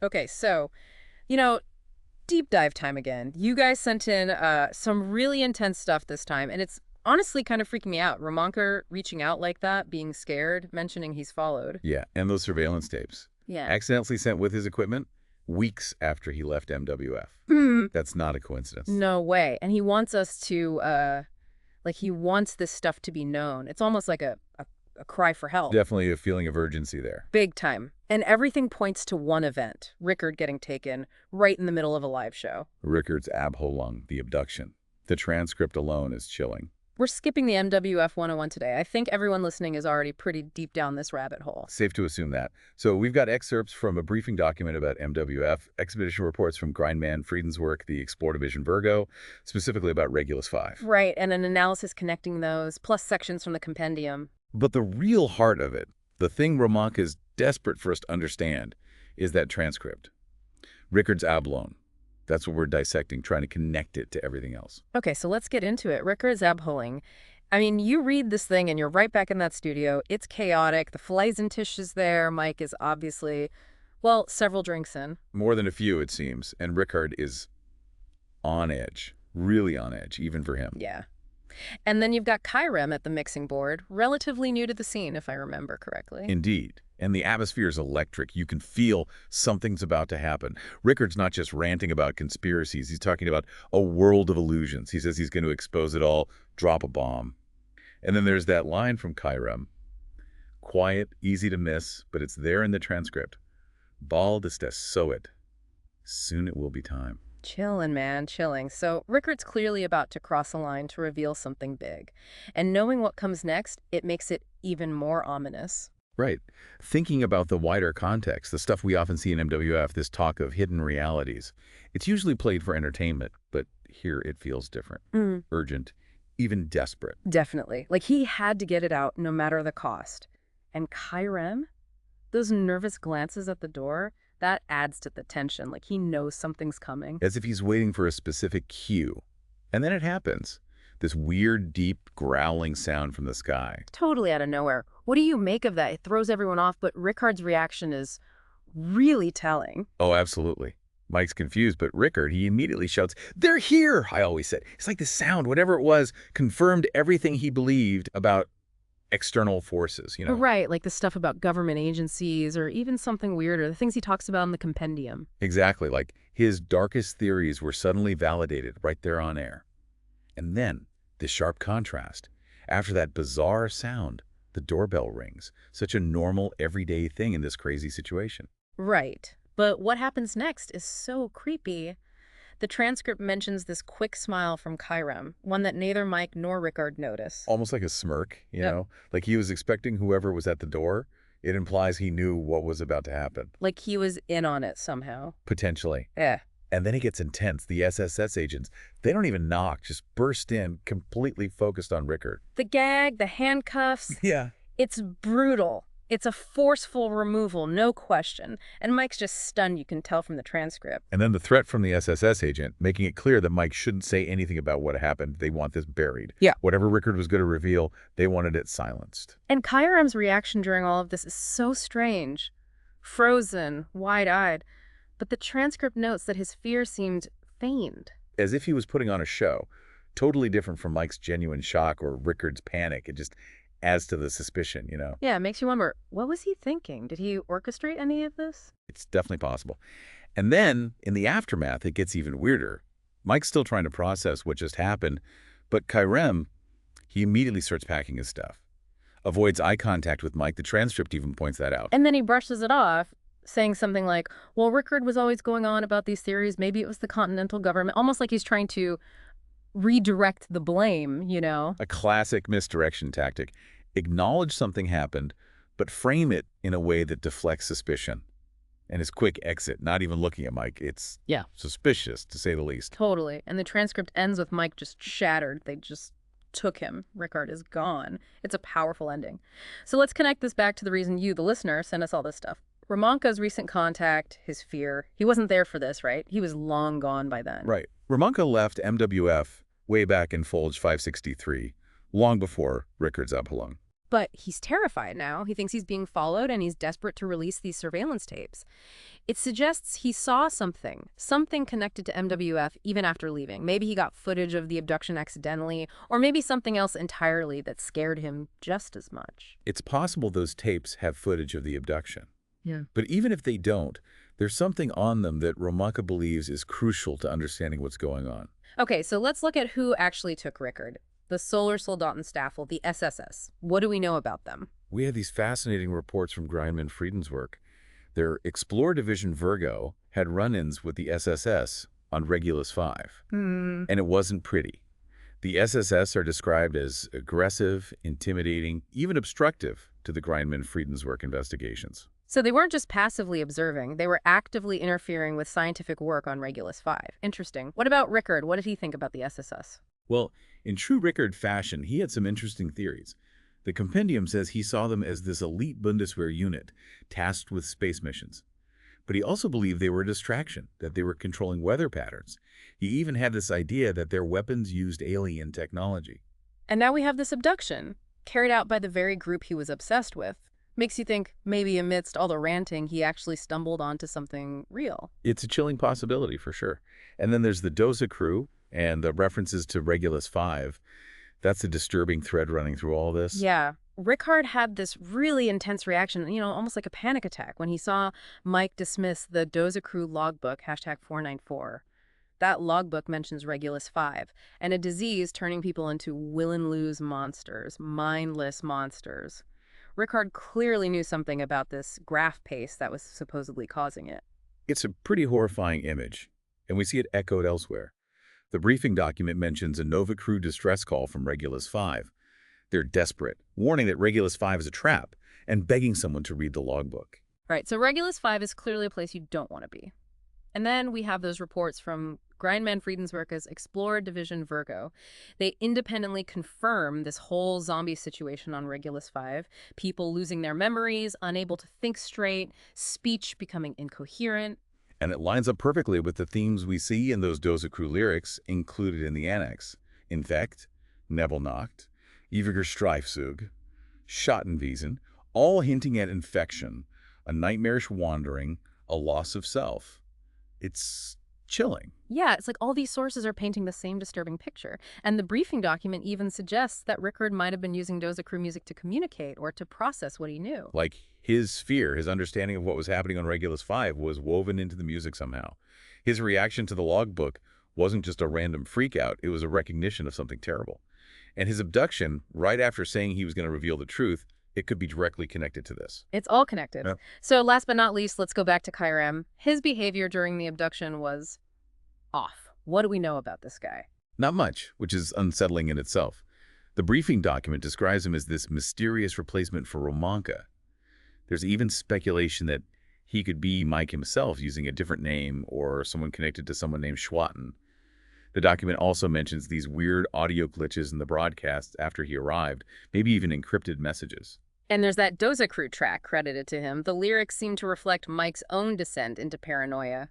Okay, so, you know, deep dive time again. You guys sent in some really intense stuff this time, and it's honestly kind of freaking me out. Ramonker reaching out like that, being scared, mentioning he's followed. Yeah, and those surveillance tapes. Yeah. Accidentally sent with his equipment weeks after he left MWF. That's not a coincidence. No way. And he wants us to, like, he wants this stuff to be known. It's almost like a cry for help. Definitely a feeling of urgency there. Big time. And everything points to one event, Rickard getting taken right in the middle of a live show. Rickard's abholung, the abduction. The transcript alone is chilling. We're skipping the MWF 101 today. I think everyone listening is already pretty deep down this rabbit hole. Safe to assume that. So we've got excerpts from a briefing document about MWF, expedition reports from Grindman Frieden's work, the Explore Division Virgo, specifically about Regulus 5. Right, and an analysis connecting those, plus sections from the compendium. But the real heart of it, the thing Romank is desperate for us to understand, is that transcript. Rickard's Ablon. That's what we're dissecting, trying to connect it to everything else. Okay, so let's get into it. Rickard's abholing. I mean, you read this thing and you're right back in that studio. It's chaotic. The Fleisentisch is there. Mike is obviously, well, several drinks in. More than a few, it seems. And Rickard is on edge, really on edge, even for him. Yeah. And then you've got Kyrem at the mixing board, relatively new to the scene, if I remember correctly. Indeed. And the atmosphere is electric. You can feel something's about to happen. Rickard's not just ranting about conspiracies. He's talking about a world of illusions. He says he's going to expose it all, drop a bomb. And then there's that line from Kyrem. Quiet, easy to miss, but it's there in the transcript. Bald ist das Soit. Soon it will be time. Chilling, man, chilling. So Rickard's clearly about to cross a line to reveal something big. And knowing what comes next, it makes it even more ominous. Right. Thinking about the wider context, the stuff we often see in MWF, this talk of hidden realities, it's usually played for entertainment, but here it feels different, urgent, even desperate. Definitely. Like he had to get it out no matter the cost. And Kyrem, those nervous glances at the door, that adds to the tension. Like he knows something's coming. As if he's waiting for a specific cue. And then it happens. This weird, deep, growling sound from the sky. Totally out of nowhere. What do you make of that? It throws everyone off, but Rickard's reaction is really telling. Oh, absolutely. Mike's confused, but Rickard, he immediately shouts, "They're here!" I always said. It's like the sound, whatever it was, confirmed everything he believed about external forces, you know? Right, like the stuff about government agencies or even something weirder, the things he talks about in the compendium. Exactly, like his darkest theories were suddenly validated right there on air. And then, this sharp contrast. After that bizarre sound, the doorbell rings. Such a normal, everyday thing in this crazy situation. Right. But what happens next is so creepy. The transcript mentions this quick smile from Kyrem, one that neither Mike nor Rickard notice. Almost like a smirk, you Yep. know? Like he was expecting whoever was at the door. It implies he knew what was about to happen. Like he was in on it somehow. Potentially. Yeah. And then it gets intense. The SSS agents, they don't even knock, just burst in, completely focused on Rickard. The gag, the handcuffs, Yeah. it's brutal. It's a forceful removal, no question. And Mike's just stunned, you can tell from the transcript. And then the threat from the SSS agent, making it clear that Mike shouldn't say anything about what happened. They want this buried. Yeah. Whatever Rickard was going to reveal, they wanted it silenced. And Kyrem's reaction during all of this is so strange. Frozen, wide-eyed. But the transcript notes that his fear seemed feigned. As if he was putting on a show. Totally different from Mike's genuine shock or Rickard's panic. It just adds to the suspicion, you know? Yeah, it makes you wonder, what was he thinking? Did he orchestrate any of this? It's definitely possible. And then, in the aftermath, it gets even weirder. Mike's still trying to process what just happened, but Kyrem, he immediately starts packing his stuff. Avoids eye contact with Mike. The transcript even points that out. And then he brushes it off, saying something like, well, Rickard was always going on about these theories. Maybe it was the Continental government. Almost like he's trying to redirect the blame, you know? A classic misdirection tactic. Acknowledge something happened, but frame it in a way that deflects suspicion. And his quick exit, not even looking at Mike, it's suspicious, to say the least. Totally. And the transcript ends with Mike just shattered. They just took him. Rickard is gone. It's a powerful ending. So let's connect this back to the reason you, the listener, sent us all this stuff. Ramonka's recent contact, his fear. He wasn't there for this, right? He was long gone by then. Right. Ramonka left MWF way back in Folge 563, long before Rickard's Abholung. But he's terrified now. He thinks he's being followed and he's desperate to release these surveillance tapes. It suggests he saw something connected to MWF even after leaving. Maybe he got footage of the abduction accidentally, or maybe something else entirely that scared him just as much. It's possible those tapes have footage of the abduction. Yeah. But even if they don't, there's something on them that Romaka believes is crucial to understanding what's going on. Okay, so let's look at who actually took Rickard. The Solar Soldatenstaffel, the SSS. What do we know about them? We had these fascinating reports from Grindman Frieden's work. Their Explorer Division Virgo had run-ins with the SSS on Regulus 5. And it wasn't pretty. The SSS are described as aggressive, intimidating, even obstructive to the Grindman Frieden's work investigations. So they weren't just passively observing, they were actively interfering with scientific work on Regulus 5. Interesting. What about Rickard? What did he think about the SSS? Well, in true Rickard fashion, he had some interesting theories. The compendium says he saw them as this elite Bundeswehr unit, tasked with space missions. But he also believed they were a distraction, that they were controlling weather patterns. He even had this idea that their weapons used alien technology. And now we have this abduction, carried out by the very group he was obsessed with. Makes you think maybe amidst all the ranting, he actually stumbled onto something real. It's a chilling possibility, for sure. And then there's the Doza crew and the references to Regulus 5. That's a disturbing thread running through all this. Yeah. Rickard had this really intense reaction, almost like a panic attack when he saw Mike dismiss the Doza crew logbook, #494. That logbook mentions Regulus 5 and a disease turning people into will-and-lose monsters, mindless monsters. Rickard clearly knew something about this graph pace that was supposedly causing it. It's a pretty horrifying image, and we see it echoed elsewhere. The briefing document mentions a Nova crew distress call from Regulus 5. They're desperate, warning that Regulus 5 is a trap, and begging someone to read the logbook. Right, so Regulus 5 is clearly a place you don't want to be. And then we have those reports from Grindman Frieden's work as Explorer Division Virgo. They independently confirm this whole zombie situation on Regulus 5, people losing their memories, unable to think straight, speech becoming incoherent. And it lines up perfectly with the themes we see in those Doza crew lyrics included in the annex. Infect, Nebelnacht, Ewiger Streifzug, Schattenwesen, all hinting at infection, a nightmarish wandering, a loss of self. It's chilling. Yeah, it's like all these sources are painting the same disturbing picture. And the briefing document even suggests that Rickard might have been using Doza crew music to communicate or to process what he knew. Like his fear, his understanding of what was happening on Regulus 5 was woven into the music somehow. His reaction to the logbook wasn't just a random freakout, it was a recognition of something terrible. And his abduction, right after saying he was going to reveal the truth, it could be directly connected to this. It's all connected. Yeah. So last but not least, let's go back to Kyrem. His behavior during the abduction was off. What do we know about this guy? Not much, which is unsettling in itself. The briefing document describes him as this mysterious replacement for Romanka. There's even speculation that he could be Mike himself using a different name or someone connected to someone named Schwatten. The document also mentions these weird audio glitches in the broadcasts after he arrived, maybe even encrypted messages. And there's that Doza crew track credited to him. The lyrics seem to reflect Mike's own descent into paranoia.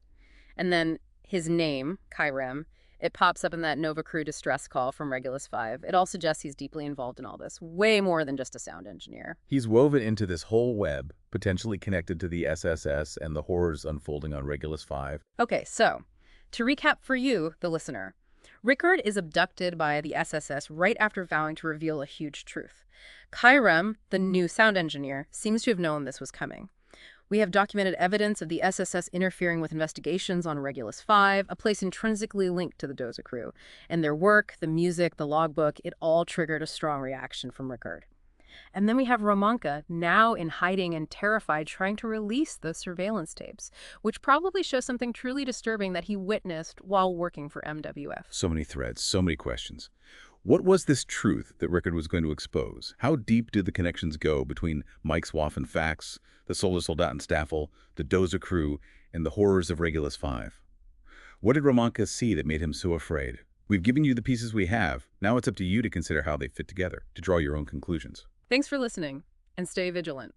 And then his name, Kyrem, it pops up in that Nova crew distress call from Regulus 5. It all suggests he's deeply involved in all this, way more than just a sound engineer. He's woven into this whole web, potentially connected to the SSS and the horrors unfolding on Regulus 5. Okay, so to recap for you, the listener, Rickard is abducted by the SSS right after vowing to reveal a huge truth. Kyrem, the new sound engineer, seems to have known this was coming. We have documented evidence of the SSS interfering with investigations on Regulus 5, a place intrinsically linked to the Doza crew. And their work, the music, the logbook, it all triggered a strong reaction from Rickard. And then we have Romanka, now in hiding and terrified, trying to release the surveillance tapes, which probably shows something truly disturbing that he witnessed while working for MWF. So many threads, so many questions. What was this truth that Rickard was going to expose? How deep did the connections go between Mike's Waffen facts, the Solar Soldatenstaffel, the Doza crew, and the horrors of Regulus 5? What did Romanka see that made him so afraid? We've given you the pieces we have. Now it's up to you to consider how they fit together, to draw your own conclusions. Thanks for listening, and stay vigilant.